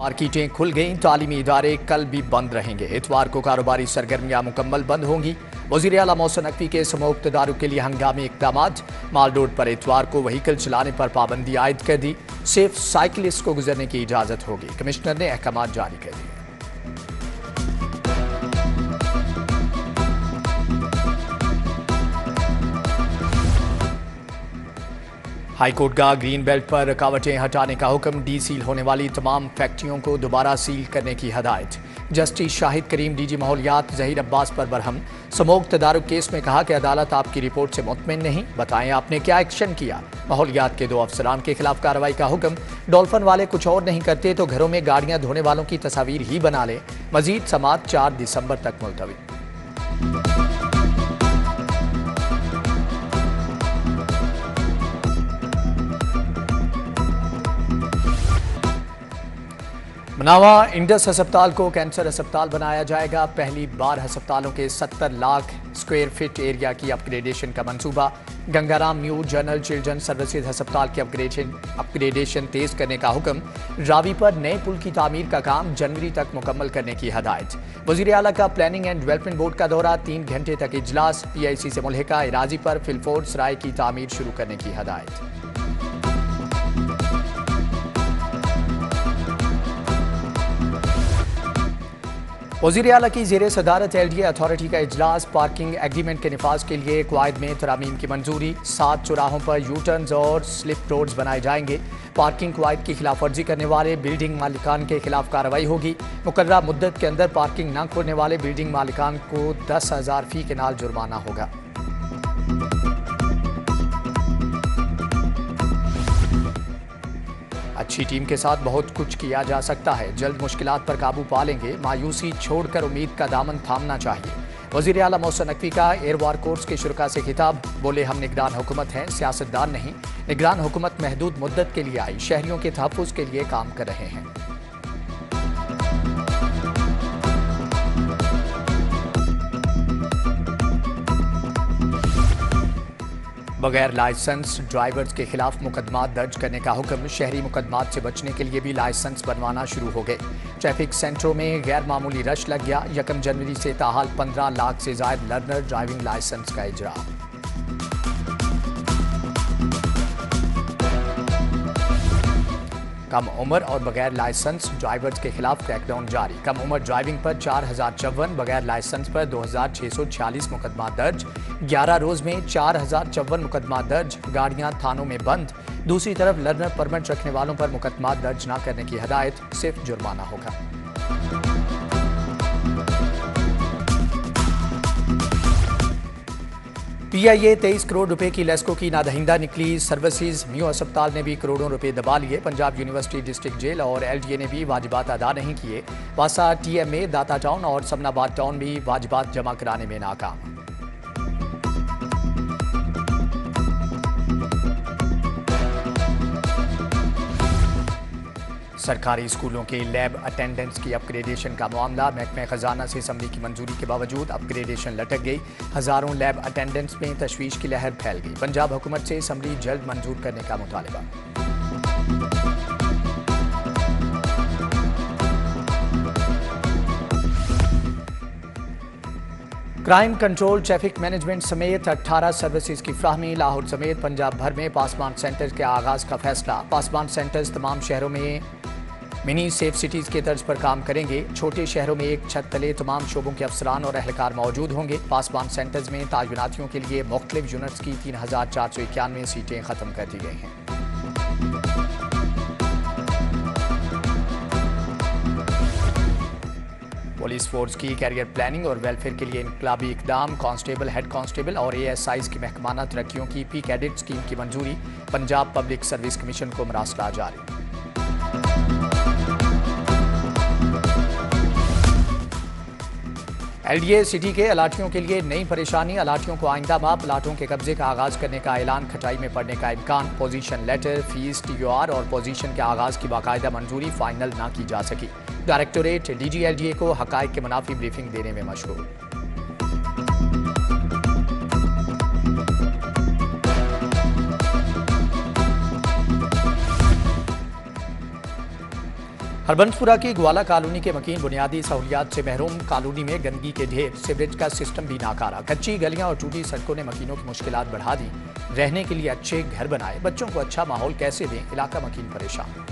मार्केटें खुल गईं, तालीमी इदारे कल भी बंद रहेंगे। इतवार को कारोबारी सरगर्मियां मुकम्मल बंद होंगी। वज़ीर आला मोहसिन नकवी के समूह इक़्तिदारों के लिए हंगामी इक़दामात। माल रोड पर इतवार को व्हीकल चलाने पर पाबंदी आयद कर दी। सिर्फ साइकिलिस्ट को गुजरने की इजाज़त होगी। कमिश्नर ने अहकाम जारी कर दिए। हाईकोर्ट का ग्रीन बेल्ट पर रुकावटें हटाने का हुक्म। डी सील होने वाली तमाम फैक्ट्रियों को दोबारा सील करने की हदायत। जस्टिस शाहिद करीम डीजी माहौलियात ज़हीर अब्बास पर बरहम। समूह इक़्तिदार केस में कहा कि अदालत आपकी रिपोर्ट से मुतमिन नहीं, बताएं आपने क्या एक्शन किया। माहौलियात के 2 अफसरान के खिलाफ कार्रवाई का हुक्म। डॉल्फिन वाले कुछ और नहीं करते तो घरों में गाड़ियां धोने वालों की तस्वीर ही बना लें। मजीद समाअत 4 दिसंबर तक मुलतवी। मनावा इंडस अस्पताल को कैंसर अस्पताल बनाया जाएगा। पहली बार अस्पतालों के 70 लाख स्क्वायर फीट एरिया की अपग्रेडेशन का मंसूबा। Gangaram new general children services अस्पताल की अपग्रेडेशन तेज करने का हुक्म। रावी पर नए पुल की तामीर का काम जनवरी तक मुकम्मल करने की हदायत। वज़ीर आला का प्लानिंग एंड डेवलपमेंट बोर्ड का दौरा, 3 घंटे तक इजलास। PIC से मुल्हिका इराजी पर फिलफोर्ड सराय की तामीर शुरू करने की हदायत। वज़ीर आला की ज़ेरे सदारत LDA अथॉरिटी का इजलास। पार्किंग एग्रीमेंट के निफाज के लिए क़वायद में तरामीम की मंजूरी। 7 चौराहों पर यू टर्न्स और स्लिप रोड्स बनाए जाएंगे। पार्किंग क़वायद की खिलाफ वर्जी करने वाले बिल्डिंग मालिकान के खिलाफ कार्रवाई होगी। मुकर्ररा मुद्दत के अंदर पार्किंग न खोलने वाले बिल्डिंग मालिकान को 10,000 फ़ी के नाल जुर्माना होगा। अच्छी टीम के साथ बहुत कुछ किया जा सकता है। जल्द मुश्किलात पर काबू पा लेंगे। मायूसी छोड़कर उम्मीद का दामन थामना चाहिए। वज़ीर आला मोहसिन नकवी का एयर वार कोर्स के शुरका से खिताब। बोले हम निगरान हुकूमत हैं, सियासतदान नहीं। निगरान हुकूमत महदूद मुद्दत के लिए आई, शहरियों के तहफ़्फ़ुज़ के लिए काम कर रहे हैं। बगैर लाइसेंस ड्राइवर्स के खिलाफ मुकदमा दर्ज करने का हुक्म। शहरी मुकदमात से बचने के लिए भी लाइसेंस बनवाना शुरू हो गए। ट्रैफिक सेंटरों में गैर मामूली रश लग गया। 1 जनवरी से ताहाल 15 लाख से ज़ायद लर्नर ड्राइविंग लाइसेंस का इजरा। कम उम्र और बगैर लाइसेंस ड्राइवर्स के खिलाफ क्रैकडाउन जारी। कम उम्र ड्राइविंग पर 4054, बगैर लाइसेंस पर 2646 मुकदमा दर्ज। 11 रोज में 4054 मुकदमा दर्ज। गाड़ियां थानों में बंद। दूसरी तरफ लर्नर परमिट रखने वालों पर मुकदमा दर्ज न करने की हदायत, सिर्फ जुर्माना होगा। PIA 23 करोड़ रुपए की लेस्को की नादहिंदा निकली। सर्विसेज न्यू अस्पताल ने भी करोड़ों रुपए दबा लिए। पंजाब यूनिवर्सिटी डिस्ट्रिक्ट जेल और LDA ने भी वाजिबात अदा नहीं किए। वासा TMA, दाता टाउन और समनाबाद टाउन भी वाजिबात जमा कराने में नाकाम। सरकारी स्कूलों के लैब अटेंडेंट्स की अपग्रेडेशन का मामला। महकमे खजाना से असम्बली की मंजूरी के बावजूद अपग्रेडेशन लटक गई। हजारों लैब अटेंडेंट्स में तशवीश की लहर फैल गई। पंजाब हुकूमत से असम्बली जल्द मंजूर करने का मुतालबा। क्राइम कंट्रोल, ट्रैफिक मैनेजमेंट समेत 18 सर्विसेज की फ्राहमी। लाहौर समेत पंजाब भर में पासबान सेंटर्स के आगाज का फैसला। पासबान सेंटर्स तमाम शहरों में मिनी सेफ सिटीज़ के तर्ज पर काम करेंगे। छोटे शहरों में एक छत तले तमाम शोबों के अफसरान और अहलकार मौजूद होंगे। पासबान सेंटर्स में तायुनातियों के लिए मुख्तलिफ यूनिट्स की 3491 सीटें ख़त्म कर दी गई हैं। पुलिस फोर्स की कैरियर प्लानिंग और वेलफेयर के लिए इनकलाबी इकदाम। कांस्टेबल, हेड कांस्टेबल और ASIs की महकमाना तरक्कियों की P कैडेट स्कीम की मंजूरी। पंजाब पब्लिक सर्विस कमीशन को मरासला जारी। LDA सिटी के अलाटियों के लिए नई परेशानी। अलाटियों को आइंदा माह प्लाटों के कब्जे का आगाज करने का ऐलान। खटाई में पड़ने का इम्कान। पोजीशन लेटर, फीस, TOR और पोजीशन के आगाज की बाकायदा मंजूरी फाइनल ना की जा सकी। डायरेक्टोरेट DG LDA को हकायक के मुनाफी ब्रीफिंग देने में मशगूल। हरबंसपुरा की ग्वाला कॉलोनी के मकीन बुनियादी सहूलियात से महरूम कॉलोनी में गंदगी के ढेर, सीवरेज का सिस्टम भी नाकारा। कच्ची गलियां और टूटी सड़कों ने मकीनों की मुश्किलात बढ़ा दी। रहने के लिए अच्छे घर बनाए, बच्चों को अच्छा माहौल कैसे दें, इलाका मकीन परेशान।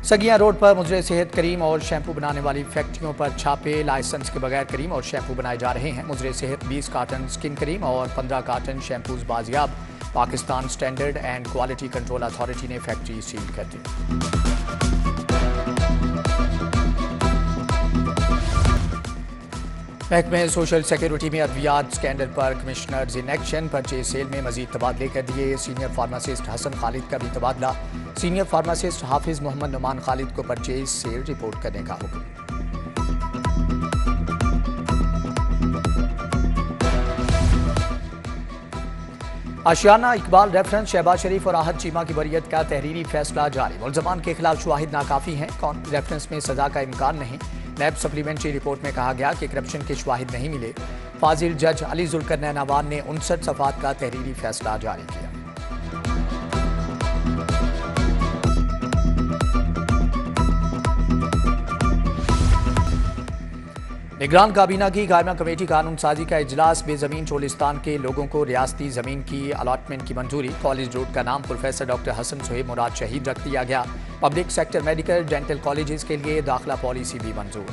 सगिया रोड पर मुजरे सेहत करीम और शैम्पू बनाने वाली फैक्ट्रियों पर छापे। लाइसेंस के बगैर करीम और शैम्पू बनाए जा रहे हैं। मुजरे सेहत 20 कार्टन स्किन करीम और 15 कार्टन शैम्पूज बाजियाब। Pakistan standard and quality control authority ने फैक्ट्री सील कर दी। महकमे सोशल सिक्योरिटी में अद्वियात स्कैंडल पर commissioners in action. Purchase sale में मजीद तबादले कर दिए। सीनियर फार्मासिस्ट हसन खालिद का भी तबादला। सीनियर फार्मासिस्ट हाफिज मोहम्मद नुमान खालिद को परचेज सेल रिपोर्ट करने का हुक्म। आशियाना इकबाल रेफरेंस शहबाज शरीफ और आहत चीमा की बरियत का तहरीरी फैसला जारी। मुल्ज़मान के खिलाफ शवाहिद नाकाफी हैं। रेफरेंस में सजा का इम्कान नहीं। नैब सप्लीमेंट्री रिपोर्ट में कहा गया कि करप्शन के शवाहिद नहीं मिले। फाजिल जज अली जुल्करनैन अवान ने 59 सफ़ात का तहरीरी फैसला जारी किया। निगरान काबीना की कायमा कमेटी कानून साजी का इजलास। बेजमीन चोलिस्तान के लोगों को रियासती जमीन की अलॉटमेंट की मंजूरी। कॉलेज रोड का नाम प्रोफेसर डॉक्टर हसन सुहेब मुराद शहीद रख दिया गया। Public sector medical dental colleges के लिए दाखिला पॉलिसी भी मंजूर।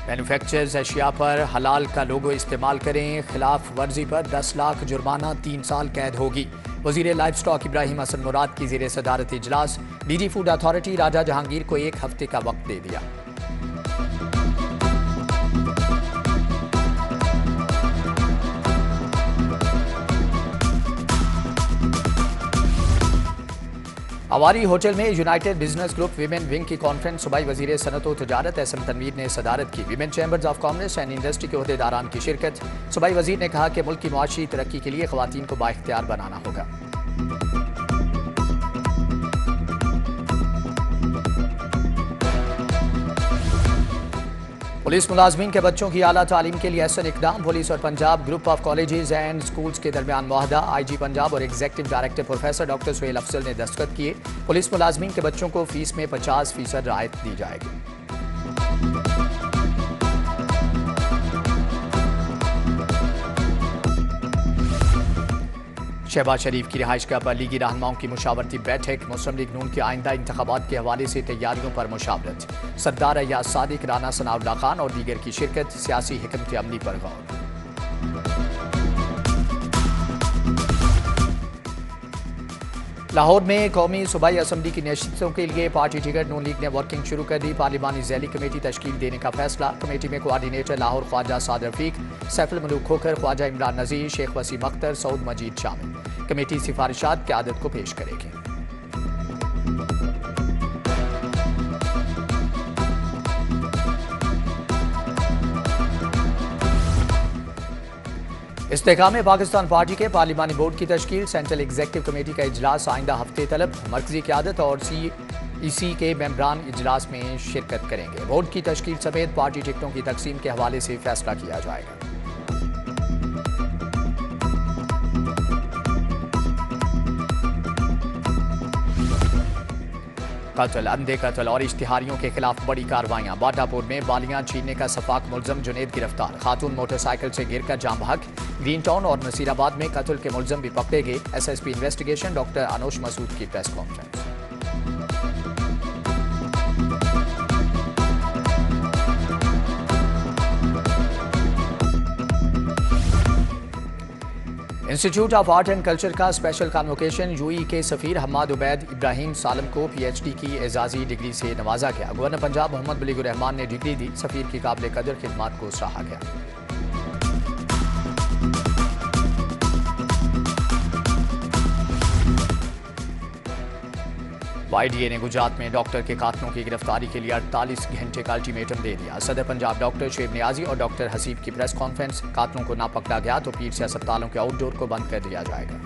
मैन्युफैक्चर्स अशिया पर हलाल का लोगो इस्तेमाल करें। खिलाफ वर्जी पर 10 लाख जुर्माना, 3 साल कैद होगी। वजीर लाइफ स्टॉक इब्राहिम हसन मुराद की ज़ेरे सदारत इजलास। डीजी फूड अथॉरिटी राजा जहांगीर को 1 हफ्ते का वक्त दे दिया। अवारी होटल में United business group women wing की कॉन्फ्रेंस। सूबाई वजीर सनत व तजारत एसएम तनवीर ने सदारत की। Women chambers of commerce and industry के अहदेदारान की शिरकत। सूबाई वजीर ने कहा कि मुल्क की मुआशी तरक्की के लिए ख़वातीन को बाइख्तियार बनाना होगा। पुलिस मुलाजमीन के बच्चों की आला तालीम के लिए ऐसा इकदाम। पुलिस और Punjab group of colleges and schools के दरमियान मुआहदा। IG पंजाब और executive director professor doctor Suhail Afzal ने दस्तखत किए। पुलिस मुलाजमीन के बच्चों को फीस में 50% रियायत दी जाएगी। शहबाज शरीफ की रिहाइशगाह पर लीगी रहनुमाओं की मुशावरती बैठक। मुस्लिम लीग नून के आइंदा इंतखाबात के हवाले से तैयारियों पर मुशावरत। सरदार अय्याज सादिक, राना सनाउल्लाह खान और दीगर की शिरकत। सियासी हिकमत अमली पर गौर। लाहौर में कौमी सूबाई असम्बली की नशिस्तों के लिए पार्टी टिकट नून लीग ने वर्किंग शुरू कर दी। पार्लिमानी ज़ैली कमेटी तश्कील देने का फैसला। कमेटी में कोआर्डिनेटर लाहौर ख्वाजा साद रफीक, सैफुल मलूक खोखर, ख्वाजा इमरान नज़ीर, शेख वसीम अख्तर, सऊद मजीद शामिल। कमेटी सिफारिशात क़यादत को पेश करेगी। इस्तेहकाम पाकिस्तान पार्टी के पार्लिमानी बोर्ड की तश्कील। सेंट्रल एग्जीक्यूटिव कमेटी का इजलास आइंदा हफ्ते तलब। मरकजी क़यादत और CEC के मेंबरान इजलास में शिरकत करेंगे। बोर्ड की तश्कील समेत पार्टी टिकटों की तकसीम के हवाले से फैसला किया जाएगा। कत्ल, अंधे कत्ल और इश्तिहारियों के खिलाफ बड़ी कार्रवाइयां। बाटापुर में बालियां छीनने का सफाक मुलजम जुनेद गिरफ्तार। खातून मोटरसाइकिल से गिरकर जाम बहक। ग्रीन टाउन और नसीराबाद में कत्ल के मुलजम भी पकड़े गए। SSP investigation doctor Anosh Masood की press conference. Institute of art and culture का स्पेशल कॉन्वोकेशन। UAE के सफीर हम्माद उबैद इब्राहिम सालम को PhD की एजाजी डिग्री से नवाजा गया। गवर्नर पंजाब मोहम्मद बलीगुर रहमान ने डिग्री दी। सफीर की काबिल कदर खिदमात को सराहा गया। YDA ने गुजरात में डॉक्टर के कातलों की गिरफ्तारी के लिए 48 घंटे का अल्टीमेटम दे दिया। सदर पंजाब डॉक्टर शुएब नियाजी और डॉक्टर हसीब की प्रेस कॉन्फ्रेंस। कातलों को ना पकड़ा गया तो पीर से अस्पतालों के आउटडोर को बंद कर दिया जाएगा।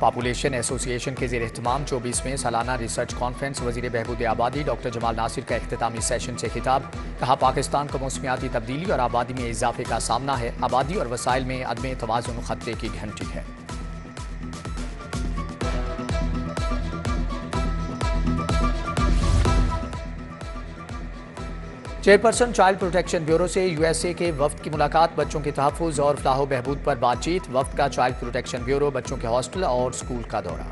पॉपुलेशन एसोसिएशन के ज़ेर एहतमाम 24वें सालाना रिसर्च कॉन्फ्रेंस वज़ीर बहबूद आबादी डॉक्टर जमाल नासिर का इख्तितामी सेशन से खिताब। कहा, पाकिस्तान को मौसमियाती तब्दीली और आबादी में इजाफे का सामना है। आबादी और वसाइल में अदम तवाज़ुन खतरे की घंटी है। चेयरपर्सन चाइल्ड प्रोटेक्शन ब्यूरो से यूएसए के वफ्द की मुलाकात। बच्चों के तहफ़्फ़ुज़ और फलाह बहबूद पर बातचीत। वफ्द का चाइल्ड प्रोटेक्शन ब्यूरो बच्चों के हॉस्टल और स्कूल का दौरा।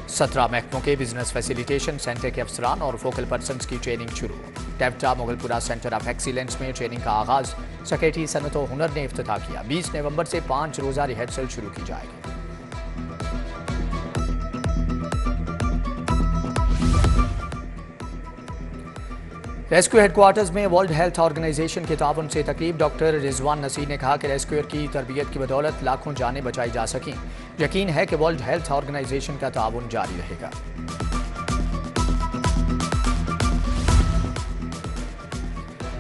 सत्रह महकमों के बिजनेस फैसिलिटेशन सेंटर के अफसरान और फोकल पर्सनस की ट्रेनिंग शुरू। टेप्टा मुगलपुरा सेंटर ऑफ एक्सीलेंस में ट्रेनिंग का आगाज। सेक्रेटरी सनत व हुनर ने इफ्तिताह किया। 20 नवंबर से 5 रोज़ा रिहर्सल शुरू की जाएगी। रेस्क्यू हेडक्वार्टर्स में वर्ल्ड हेल्थ ऑर्गेनाइजेशन के ताउन से तकरीब। डॉक्टर रिजवान नसीर ने कहा कि रेस्क्यूअर की तरबियत की बदौलत लाखों जानें बचाई जा सकें। यकीन है कि वर्ल्ड हेल्थ ऑर्गेनाइजेशन का ताउन जारी रहेगा।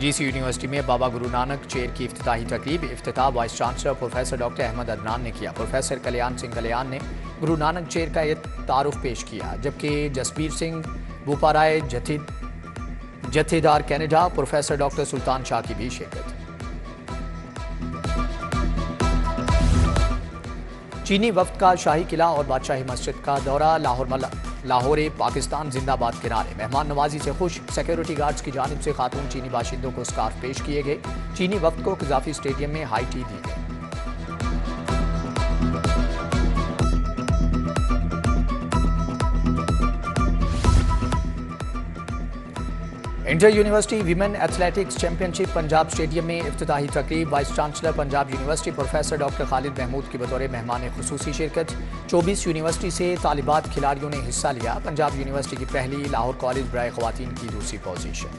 जीसी यूनिवर्सिटी में बाबा गुरु नानक चेयर की इफ्तिताही तकरीब। इफ्तिताह vice chancellor professor doctor Ahmad Adnan ने किया। प्रोफेसर कल्याण सिंह कल्याण ने गुरु नानक चेयर का तारुफ पेश किया, जबकि Jasbir Singh Buparai jathedar Canada professor doctor Sultan Shah की भी शिरकत। चीनी वफ्द का शाही किला और बादशाही मस्जिद का दौरा। लाहौर पाकिस्तान जिंदाबाद के नारे। मेहमान नवाजी से खुश। सिक्योरिटी गार्ड्स की जानिब से खातून चीनी बाशिंदों को स्कार्फ पेश किए गए। चीनी वफ्द को कज़ाफी स्टेडियम में हाई टी दी गई। Inter university women athletics championship Punjab stadium में इफ्तिताही तकरीब। Vice chancellor Punjab university professor doctor Khalid Mahmood की बतौर मेहमान खुसूसी शिरकत। 24 यूनिवर्सिटी से तालिबात खिलाड़ियों ने हिस्सा लिया। पंजाब यूनिवर्सिटी की पहली, लाहौर कॉलेज बराए ख़वातीन की दूसरी पोजीशन।